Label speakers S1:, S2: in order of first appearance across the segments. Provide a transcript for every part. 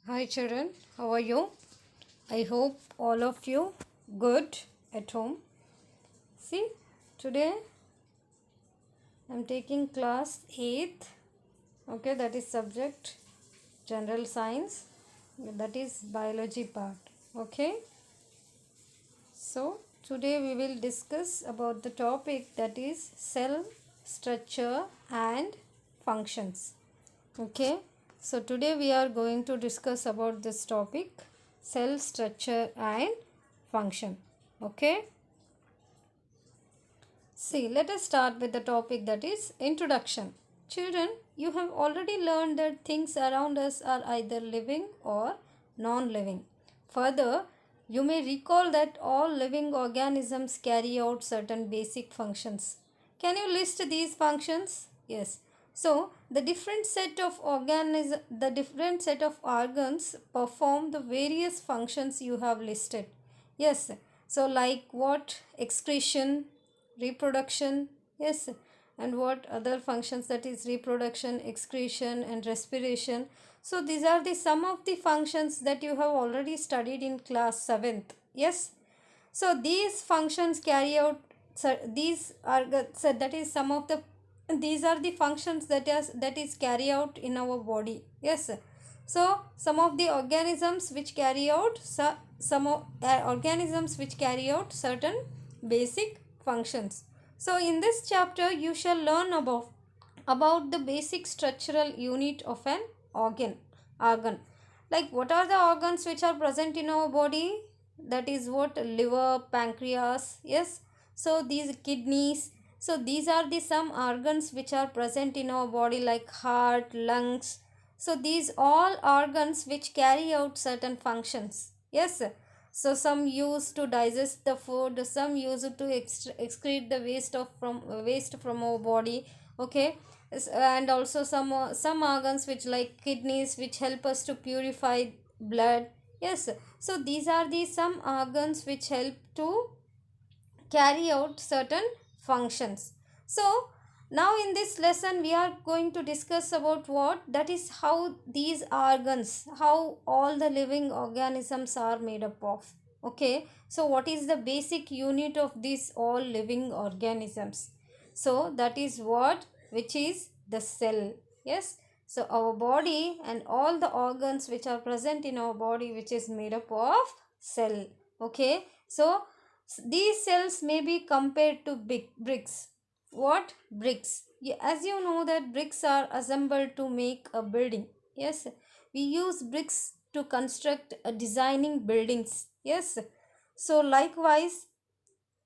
S1: Hi children, how are you? I hope all of you good at home. See, today I'm taking class 8th. Okay, that is subject general science. That is biology part. Okay, so today we will discuss about the topic that is cell structure and functions. Okay, so today we are going to discuss about this topic cell structure and function. Okay, see, let us start with the topic that is introduction. Children, you have already learned that things around us are either living or non living. Further, you may recall that all living organisms carry out certain basic functions. Can you list these functions? Yes. So, the different set of organs perform the various functions you have listed. Yes. So, like what? Excretion, reproduction, yes, and what other functions, that is reproduction, excretion and respiration. So these are the some of the functions that you have already studied in class 7th. Yes, so these functions carry out, so these are so that is some of the, these are the functions that is carry out in our body. Yes, so some of the organisms which carry out organisms which carry out certain basic functions. So in this chapter you shall learn about the basic structural unit of an organ. Like what are the organs which are present in our body? That is what? Liver, pancreas, yes. So these kidneys. So these are the some organs which are present in our body, like heart, lungs. So these all organs which carry out certain functions. Yes, so some used to digest the food, some used to excrete the waste from our body. Okay, and also some organs which like kidneys which help us to purify blood. Yes, so these are the some organs which help to carry out certain functions. So now in this lesson we are going to discuss about what, that is how these organs, how all the living organisms are made up of. Okay, so what is the basic unit of these all living organisms? So that is what, which is the cell. Yes, so our body and all the organs which are present in our body, which is made up of cell. Okay, so these cells may be compared to big bricks. What? Bricks. As you know that bricks are assembled to make a building. Yes, we use bricks to construct designing buildings. Yes, so likewise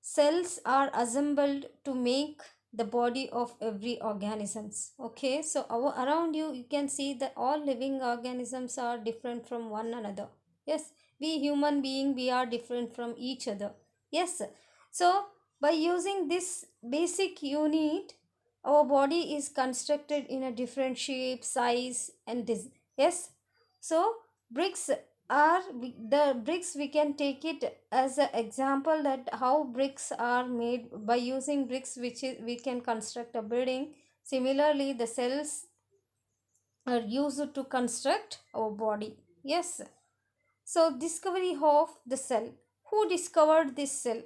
S1: cells are assembled to make the body of every organisms. Okay, so around you can see that all living organisms are different from one another. Yes, we human being, we are different from each other. Yes, so by using this basic unit, our body is constructed in a different shape, size and this. Yes, so bricks the bricks, we can take it as an example that how bricks are made. By using bricks which is, we can construct a building. Similarly the cells are used to construct our body. Yes, so discovery of the cell. Who discovered this cell?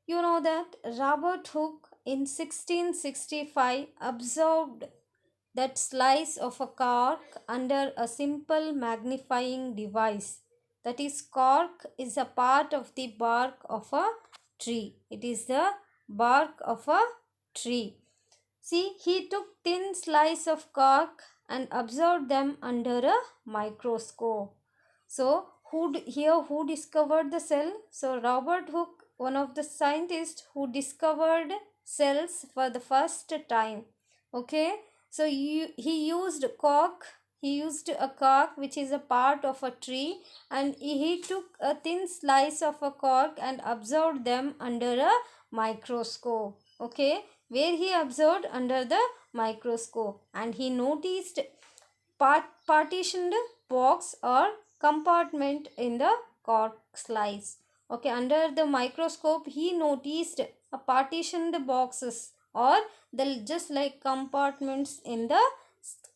S1: You know that Robert Hooke in 1665 observed that slice of a cork under a simple magnifying device. That is, cork is a part of the bark of a tree. It is the bark of a tree. See, he took thin slice of cork and observed them under a microscope. So, who discovered the cell? So, Robert Hooke, one of the scientists who discovered cells for the first time. Okay, so he used cork. He used a cork which is a part of a tree, and he took a thin slice of a cork and observed them under a microscope. Okay, where he observed under the microscope, and he noticed partitioned box or compartment in the cork slice. Okay, under the microscope he noticed a partitioned boxes or the just like compartments in the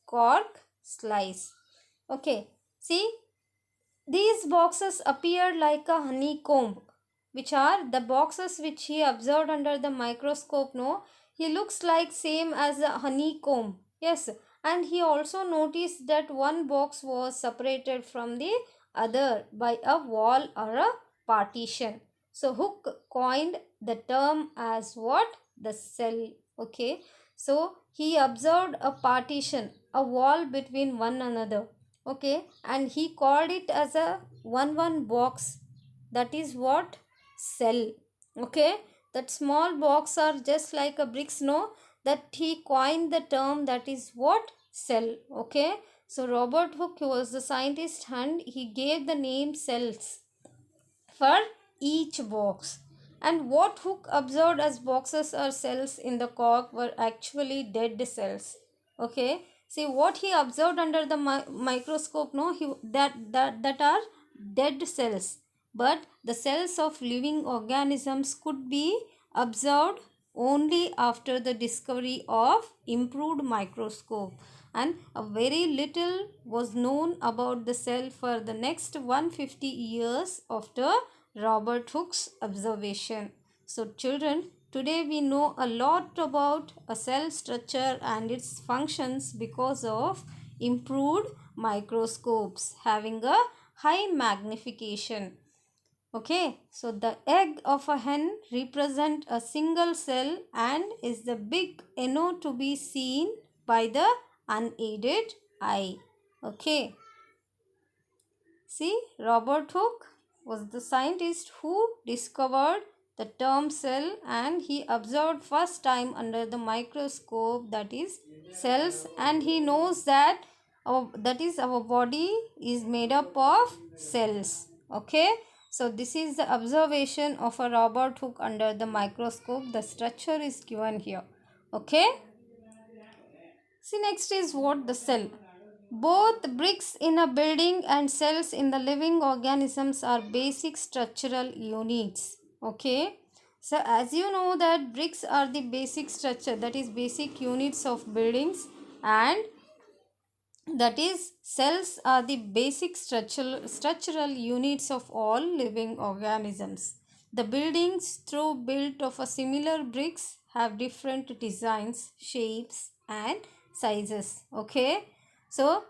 S1: cork slice. Okay, see, These boxes appeared like a honeycomb, which are the boxes which he observed under the microscope. No, he looks like same as a honeycomb. Yes, and he also noticed that one box was separated from the other by a wall or a partition. So Hooke coined the term as what? The cell. Okay, so he observed a partition, a wall between one another. Okay, and he called it as a one box, that is what? Cell. Okay, that small box are just like a bricks, no, that he coined the term, that is what? Cell. Okay, so Robert Hooke was the scientist and he gave the name cells for each box. And what Hooke observed as boxes or cells in the cork were actually dead cells. Okay, see what he observed under the microscope, no, that are dead cells. But the cells of living organisms could be observed only after the discovery of improved microscope, and a very little was known about the cell for the next 150 years after Robert Hooke's observation. So children, today we know a lot about a cell structure and its functions because of improved microscopes having a high magnification. Okay, so the egg of a hen represent a single cell and is the big NO to be seen by the unaided eye. Okay, see, Robert Hooke was the scientist who discovered the term cell, and he observed first time under the microscope, that is cells, and he knows that our body is made up of cells. Okay, so this is the observation of a Robert Hooke under the microscope. The structure is given here. Okay, see, next is what? The cell. Both bricks in a building and cells in the living organisms are basic structural units. Okay, so as you know that bricks are the basic structure, that is basic units of buildings, and that is cells are the basic structural units of all living organisms. The buildings, though built of a similar bricks, have different designs, shapes and sizes. Okay, so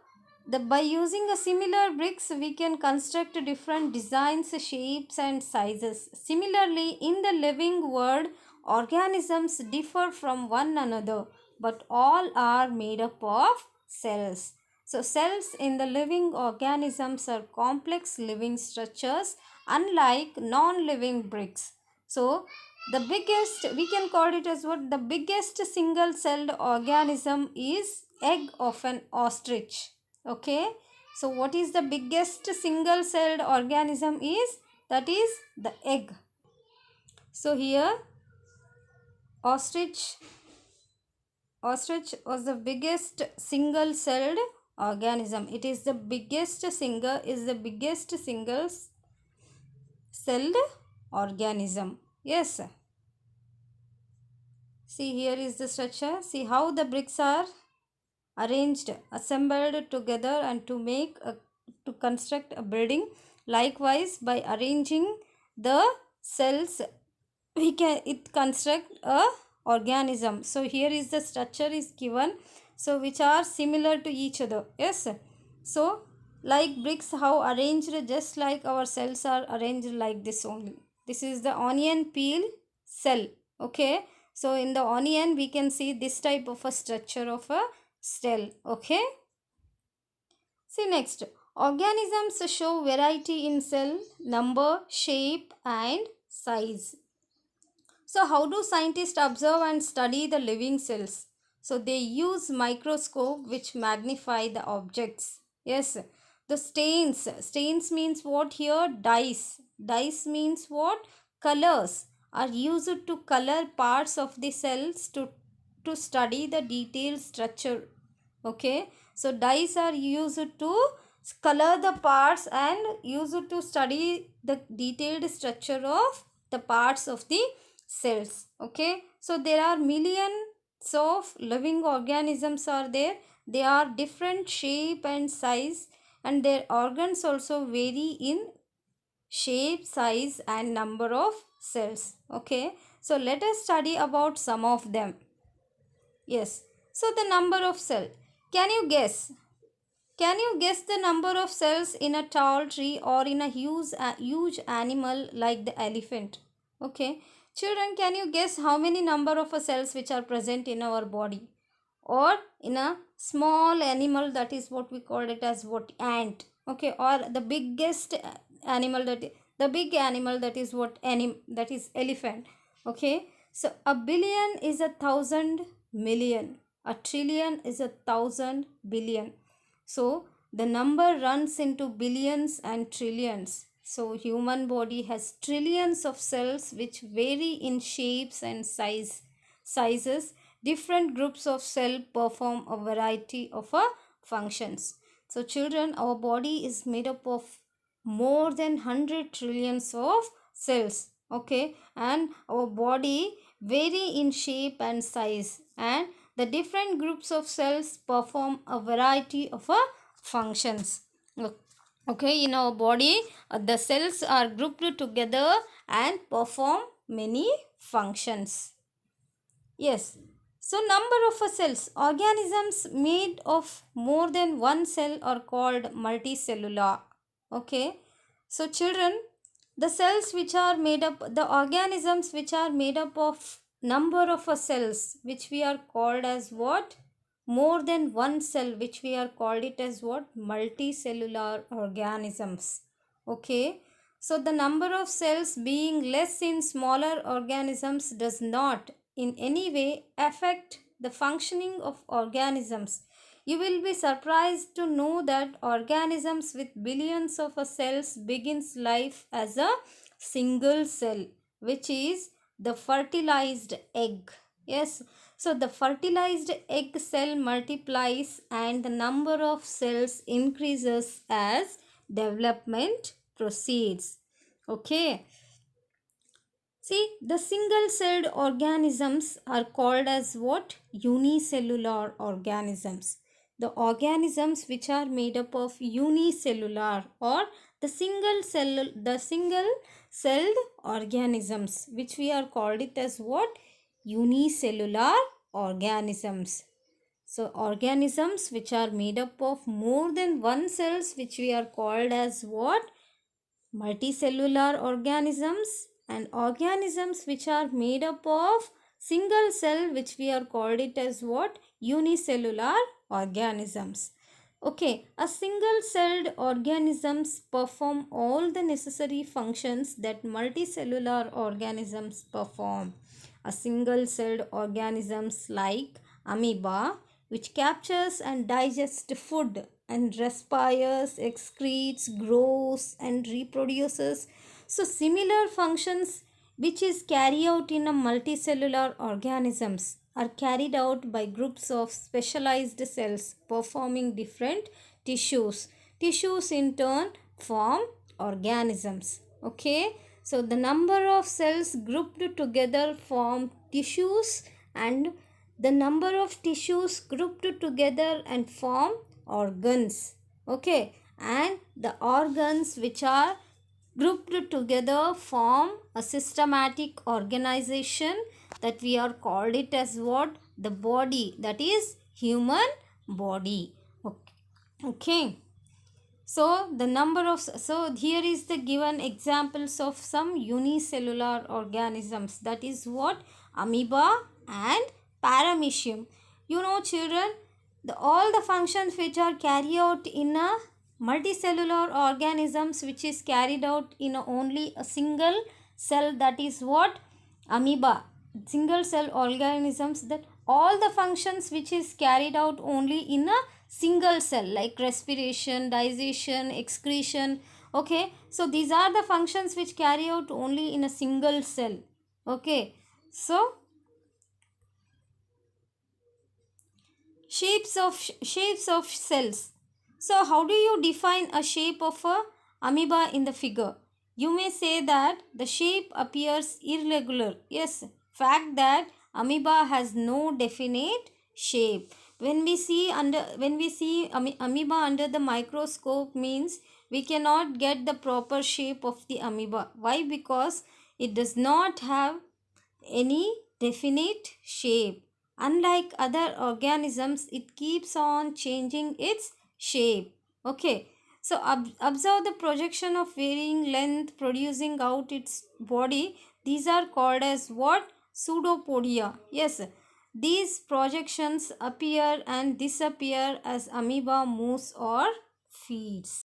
S1: by using a similar bricks we can construct different designs, shapes and sizes. Similarly, in the living world, organisms differ from one another, but all are made up of cells. So cells in the living organisms are complex living structures unlike non-living bricks. So the biggest, we can call it as what? The biggest single celled organism is egg of an ostrich. Okay, so what is the biggest single celled organism is? That is the egg. So here ostrich was the biggest single celled organism. It is the biggest single celled organism. Yes, see, here is the structure. See how the bricks are arranged, assembled together and to construct a building. Likewise, by arranging the cells, we can it construct a organism. So here is the structure is given, so which are similar to each other. Yes, so like bricks how arranged, just like our cells are arranged like this only. This is the onion peel cell. Okay, so in the onion we can see this type of a structure of a cell. Okay, see next, organisms show variety in cell number, shape and size. So how do scientists observe and study the living cells? So they use microscope which magnify the objects. Yes, the stains. Stains means what here? Dyes. Dyes means what? Colors are used to color parts of the cells to study the detailed structure. Okay, so dyes are used to color the parts and used to study the detailed structure of the parts of the cells. Okay, so there are millions of living organisms are there. They are different shape and size. and their organs also vary in shape, size and number of cells. Okay, so let us study about some of them. Yes, so the number of cell. Can you guess? Can you guess the number of cells in a tall tree or in a huge animal like the elephant? Okay. Children, can you guess how many number of cells which are present in our body? Or in a small animal, that is what we call it as what, ant. Okay. Or the biggest animal, the big animal, that is what, that is elephant. Okay. So a billion is 1,000 million. A trillion is 1,000 billion. So the number runs into billions and trillions. So human body has trillions of cells which vary in shapes and sizes. Different groups of cell perform a variety of functions. So children, our body is made up of more than 100 trillions of cells. Okay, and our body vary in shape and size, and the different groups of cells perform a variety of functions. Okay, in our body, the cells are grouped together and perform many functions. Yes. So number of cells. Organisms made of more than one cell are called multicellular. Okay. So children, the cells which are made up, the organisms which are made up of number of cells, which we are called as what? More than one cell, which we are called it as what? Multicellular organisms. Okay. So the number of cells being less in smaller organisms does not in any way affect the functioning of organisms. You will be surprised to know that organisms with billions of cells begins life as a single cell, which is the fertilized egg. Yes, so the fertilized egg cell multiplies and the number of cells increases as development proceeds. Okay. See, the single-celled organisms are called as what? Unicellular organisms. The organisms which are made up of unicellular or the single-celled organisms, which we are called it as what? Unicellular organisms. So organisms which are made up of more than one cells, which we are called as what? Multicellular organisms, and organisms which are made up of single cell, which we are called it as what? Unicellular organisms. Okay, a single celled organisms perform all the necessary functions that multicellular organisms perform. A single celled organisms like amoeba, which captures and digests food and respires, excretes, grows and reproduces. So similar functions which is carried out in a multicellular organisms are carried out by groups of specialized cells performing different tissues. Tissues in turn form organisms. Okay. So the number of cells grouped together form tissues, and the number of tissues grouped together and form organs. Okay, and the organs which are grouped together form a systematic organization that we are called it as what? The body, that is human body. Okay. So the number of, so here is the given examples of some unicellular organisms, that is what? Amoeba and paramecium. You know children, all the functions which are carried out in a multicellular organisms, which is carried out in only a single cell, that is what? Amoeba. Single cell organisms, that all the functions which is carried out only in a single cell, like respiration, digestion, excretion. Okay, so these are the functions which carry out only in a single cell. Okay, so shapes of cells. So how do you define a shape of a amoeba in the figure? You may say that the shape appears irregular. Yes, fact that amoeba has no definite shape. when we see amoeba under the microscope means we cannot get the proper shape of the amoeba. Why? Because it does not have any definite shape. Unlike other organisms, it keeps on changing its shape. Okay. So observe the projection of varying length producing out its body. These are called as what? Pseudopodia. Yes. These projections appear and disappear as amoeba moves or feeds.